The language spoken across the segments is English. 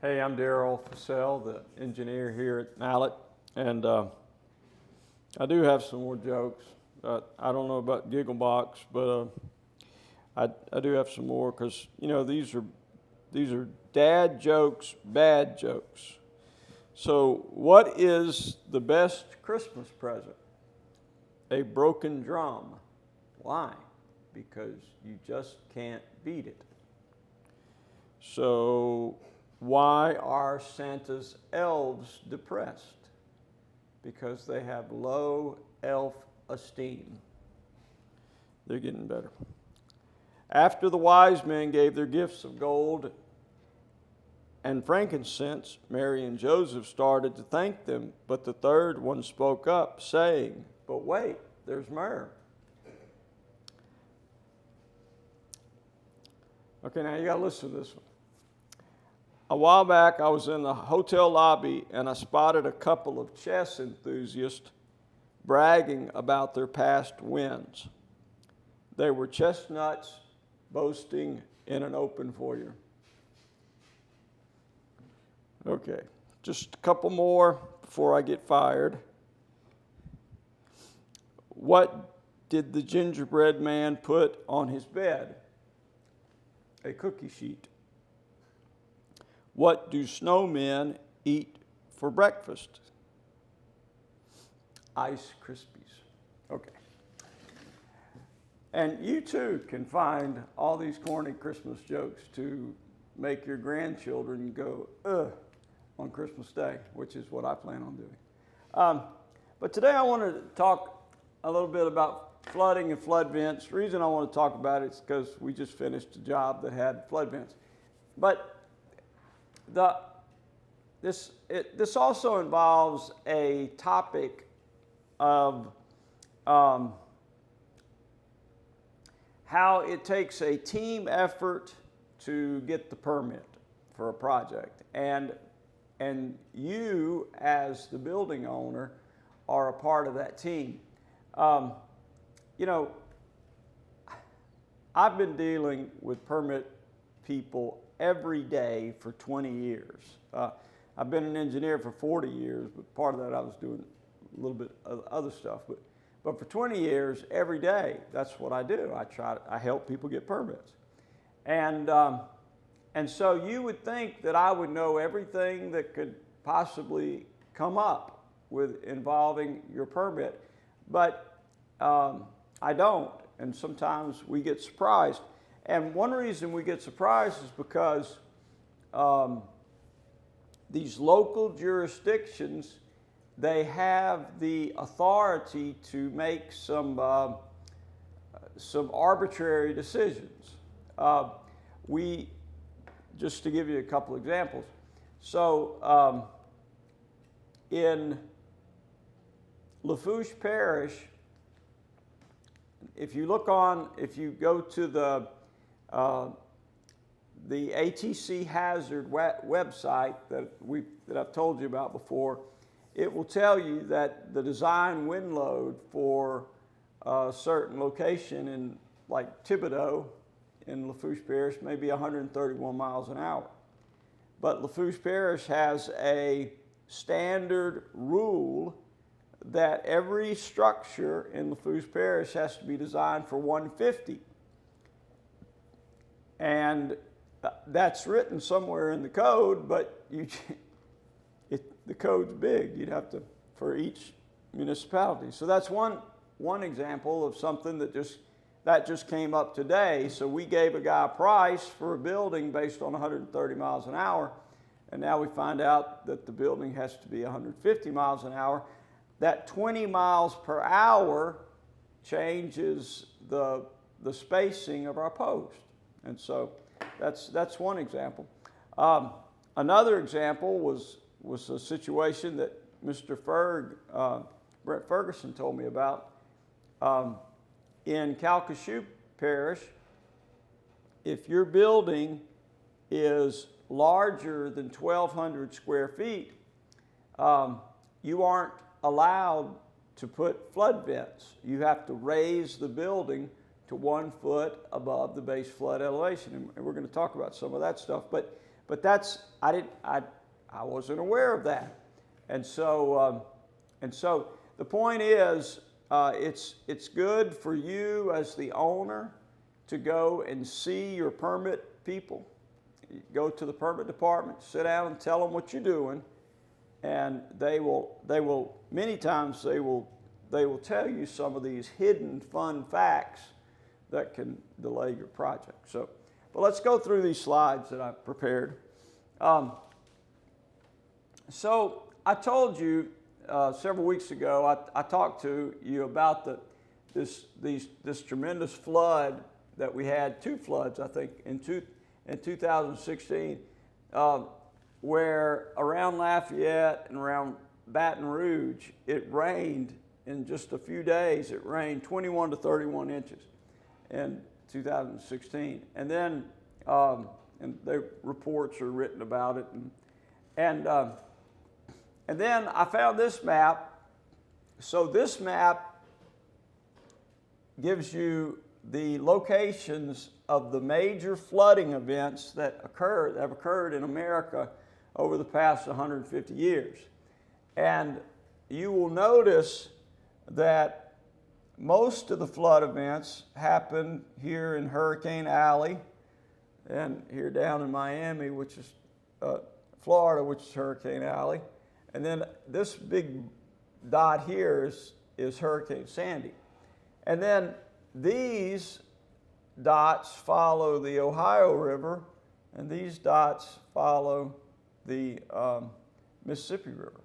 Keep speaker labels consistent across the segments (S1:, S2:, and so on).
S1: Hey, I'm Darryl Fussell, the engineer here at Mallett, and I do have some more jokes. I don't know about Giggle Box, but I do have some more because these are dad jokes, bad jokes. So, what is the best Christmas present? A broken drum. Why? Because you just can't beat it. So, why are Santa's elves depressed? Because they have low elf esteem. They're getting better. After the wise men gave their gifts of gold and frankincense, Mary and Joseph started to thank them, but the third one spoke up, saying, "But wait, there's myrrh." Okay, now you got to listen to this one. A while back, I was in the hotel lobby and I spotted a couple of chess enthusiasts bragging about their past wins. They were chestnuts boasting in an open foyer. Okay, just a couple more before I get fired. What did the gingerbread man put on his bed? A cookie sheet. What do snowmen eat for breakfast? Ice Krispies. Okay. And you too can find all these corny Christmas jokes to make your grandchildren go, ugh, on Christmas Day, which is what I plan on doing. But today I want to talk a little bit about flooding and flood vents. The reason I want to talk about it is because we just finished a job that had flood vents. But this also involves a topic of how it takes a team effort to get the permit for a project, and you as the building owner are a part of that team. I've been dealing with permit people every day for 20 years. I've been an engineer for 40 years, but part of that I was doing a little bit of other stuff. But for 20 years, every day, that's what I do. I help people get permits. And so you would think that I would know everything that could possibly come up with involving your permit, but I don't, and sometimes we get surprised. And one reason we get surprised is because these local jurisdictions, they have the authority to make some arbitrary decisions. Just to give you a couple examples. So in Lafourche Parish, if you go to the ATC hazard website that I've told you about before, it will tell you that the design wind load for a certain location in like Thibodaux in Lafourche Parish may be 131 miles an hour. But Lafourche Parish has a standard rule that every structure in Lafourche Parish has to be designed for 150. And that's written somewhere in the code, but the code's big. You'd have to, for each municipality. So that's one example of something that just came up today. So we gave a guy a price for a building based on 130 miles an hour, and now we find out that the building has to be 150 miles an hour. That 20 miles per hour changes the spacing of our post. And so that's one example. Another example was a situation that Mr. Brett Ferguson told me about. In Calcasieu Parish, if your building is larger than 1,200 square feet, you aren't allowed to put flood vents. You have to raise the building to 1 foot above the base flood elevation. And we're going to talk about some of that stuff. But But I wasn't aware of that. And so the point is, it's good for you as the owner to go and see your permit people. You go to the permit department, sit down and tell them what you're doing, and they will many times they will tell you some of these hidden fun facts that can delay your project. So, but let's go through these slides that I've prepared. So I told you several weeks ago, I talked to you about this tremendous flood that we had, 2 floods, I think, in 2016, where around Lafayette and around Baton Rouge, it rained in just a few days. It rained 21 to 31 inches in 2016. And then, and the reports are written about it. And then I found this map. So this map gives you the locations of the major flooding events that have occurred in America over the past 150 years. And you will notice that most of the flood events happened here in Hurricane Alley and here down in Miami, which is Florida, which is Hurricane Alley. And then this big dot here is Hurricane Sandy. And then these dots follow the Ohio River, and these dots follow the Mississippi River.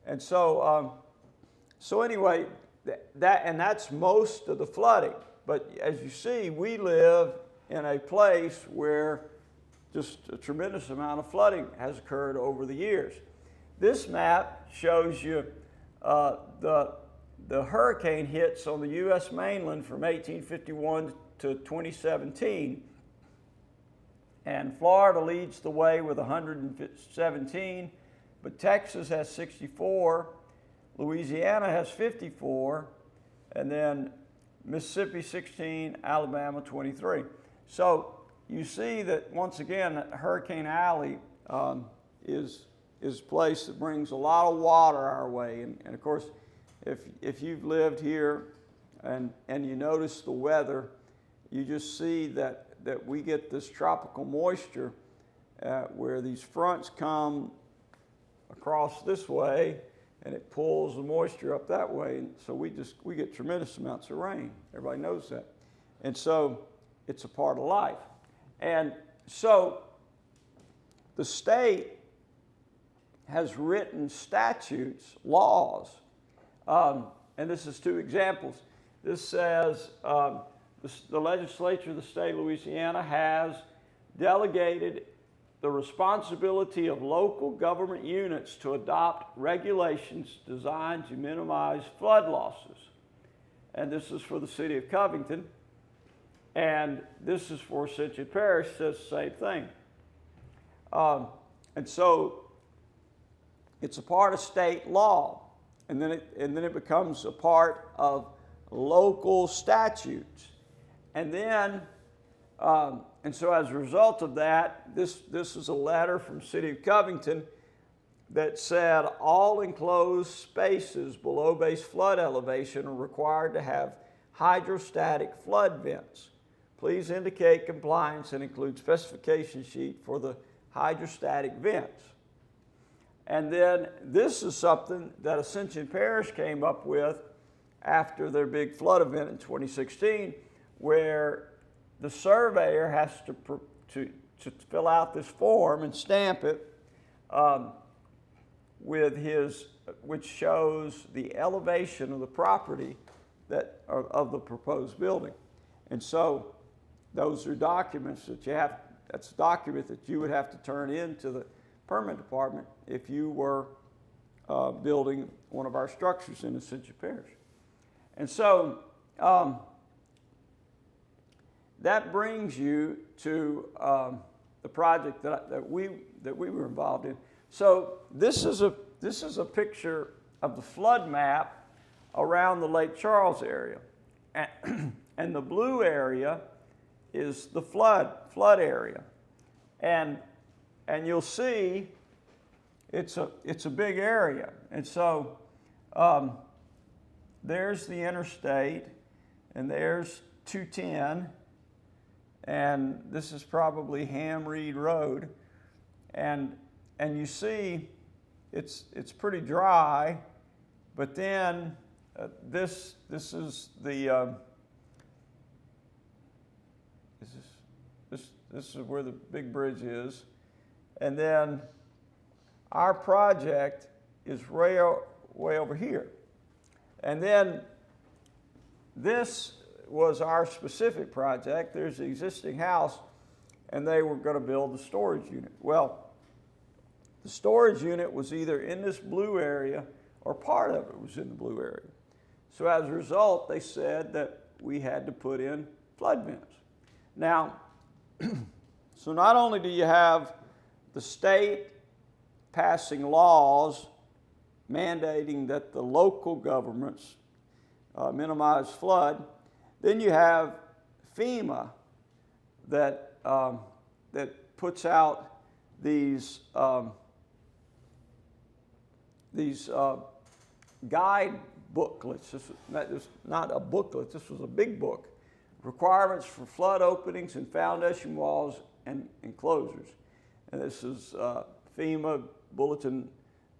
S1: And so, anyway, that's most of the flooding. But as you see, we live in a place where just a tremendous amount of flooding has occurred over the years. This map shows you the hurricane hits on the U.S. mainland from 1851 to 2017. And Florida leads the way with 117, but Texas has 64, Louisiana has 54, and then Mississippi 16, Alabama 23. So you see that once again, Hurricane Alley is a place that brings a lot of water our way. And of course, if you've lived here and you notice the weather, you just see that we get this tropical moisture where these fronts come across this way and it pulls the moisture up that way. And so we get tremendous amounts of rain. Everybody knows that. And so it's a part of life. And so the state has written statutes, laws, and this is 2 examples. This says the legislature of the state of Louisiana has delegated the responsibility of local government units to adopt regulations designed to minimize flood losses. And this is for the city of Covington. And this is for Ascension Parish, says the same thing. And so it's a part of state law. And then it becomes a part of local statutes. And then, and so as a result of that, this is a letter from City of Covington that said all enclosed spaces below base flood elevation are required to have hydrostatic flood vents. Please indicate compliance and include specification sheet for the hydrostatic vents. And then this is something that Ascension Parish came up with after their big flood event in 2016, where the surveyor has to fill out this form and stamp it which shows the elevation of the property of the proposed building. And so those are documents that that's a document that you would have to turn in to the permit department if you were building one of our structures in Ascension Parish. And so that brings you to the project that we were involved in. So this is a picture of the flood map around the Lake Charles area, and the blue area is the flood area, and and you'll see it's a big area. And so there's the interstate, and there's 210, and this is probably Ham Reed Road, and you see it's pretty dry, but then this is the this is where the big bridge is, and then our project is way over here, and then this was our specific project. There's the existing house, and they were going to build the storage unit. Well, the storage unit was either in this blue area or part of it was in the blue area. So as a result, they said that we had to put in flood vents. Now, so not only do you have the state passing laws mandating that the local governments minimize flood, then you have FEMA that puts out these guide booklets. This was not a booklet, this was a big book. Requirements for flood openings and foundation walls and enclosures. And this is FEMA Bulletin,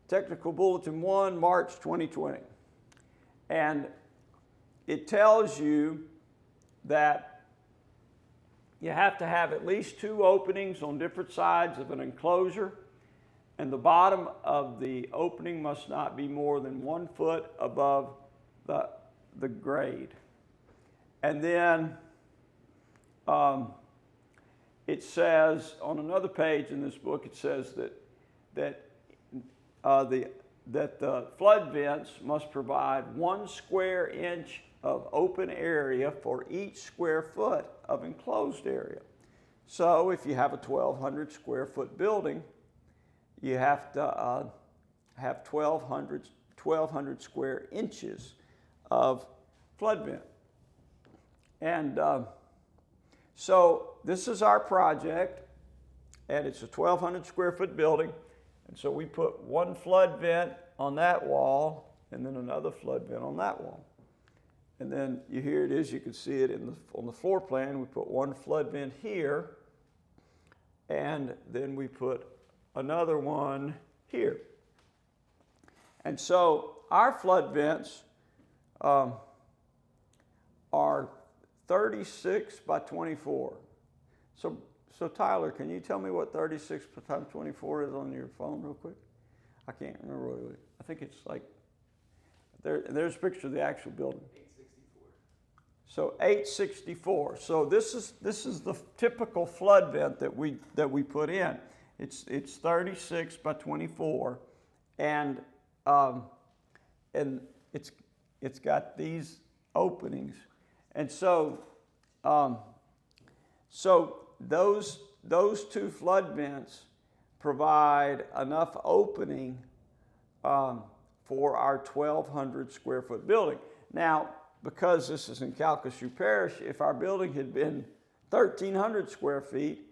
S1: Technical Bulletin 1, March 2020. And it tells you that you have to have at least 2 openings on different sides of an enclosure, and the bottom of the opening must not be more than 1 foot above the grade. And then it says on another page in this book, it says that the flood vents must provide 1 square inch of open area for each square foot of enclosed area. So if you have a 1,200 square foot building, you have to have 1,200 square inches of flood vent. And so this is our project, and it's a 1,200 square foot building. And so we put 1 flood vent on that wall, and then another flood vent on that wall. And then here it is, you can see it on the floor plan. We put 1 flood vent here, and then we put another one here. And so our flood vents are 36 by 24. So Tyler, can you tell me what 36 times 24 is on your phone real quick? I can't remember what it is. I think it's like, there's a picture of the actual building. 864. So 864. So this is the typical flood vent that we put in. It's 36 by 24, and it's got these openings, and so those 2 flood vents provide enough opening for our 1,200 square foot building. Now, because this is in Calcasieu Parish, if our building had been 1,300 square feet,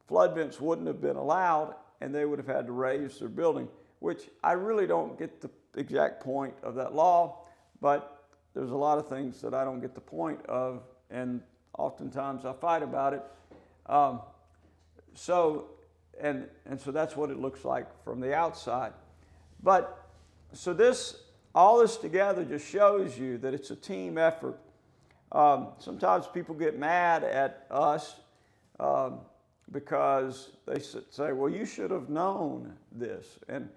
S1: flood vents wouldn't have been allowed, and they would have had to raise their building, which I really don't get the exact point of that law, but there's a lot of things that I don't get the point of, and oftentimes I fight about it. So that's what it looks like from the outside. But so all this together just shows you that it's a team effort. Sometimes people get mad at us because they say, well, you should have known this. And,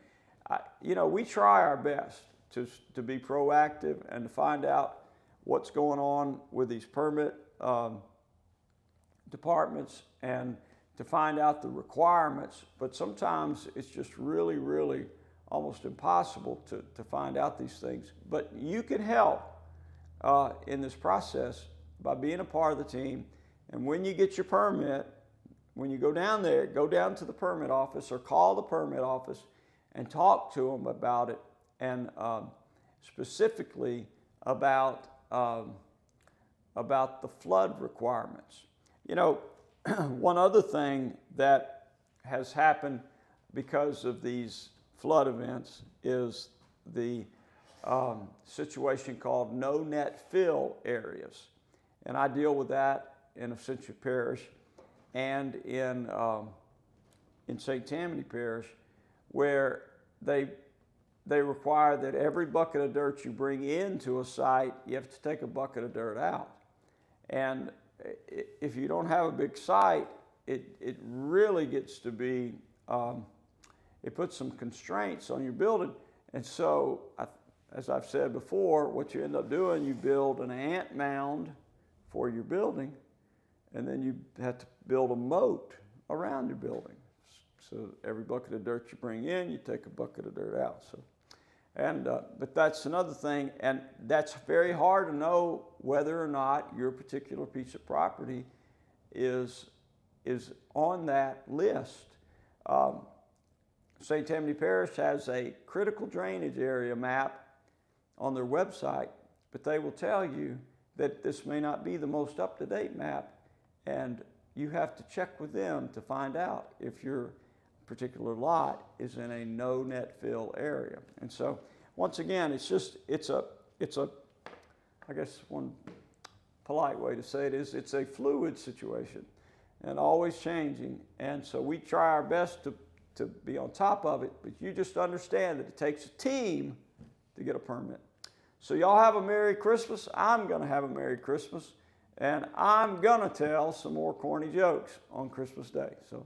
S1: we try our best to be proactive and to find out what's going on with these permit departments and to find out the requirements. But sometimes it's just really, really almost impossible to find out these things. But you can help in this process by being a part of the team. And when you get your permit, when you go down there, go down to the permit office or call the permit office and talk to them about it, and specifically about the flood requirements. One other thing that has happened because of these flood events is the situation called no net fill areas. And I deal with that in Ascension Parish and in St. Tammany Parish, where they require that every bucket of dirt you bring into a site, you have to take a bucket of dirt out. And if you don't have a big site, it really gets to be, it puts some constraints on your building. And so, as I've said before, what you end up doing, you build an ant mound for your building, and then you have to build a moat around your building. So every bucket of dirt you bring in, you take a bucket of dirt out. So, but that's another thing, and that's very hard to know whether or not your particular piece of property is on that list. St. Tammany Parish has a critical drainage area map on their website, but they will tell you that this may not be the most up-to-date map, and you have to check with them to find out if your particular lot is in a no net fill area. And so, once again, it's a, I guess one polite way to say it is, it's a fluid situation and always changing. And so we try our best to be on top of it, but you just understand that it takes a team to get a permit. So y'all have a Merry Christmas. I'm gonna have a Merry Christmas, and I'm gonna tell some more corny jokes on Christmas Day. So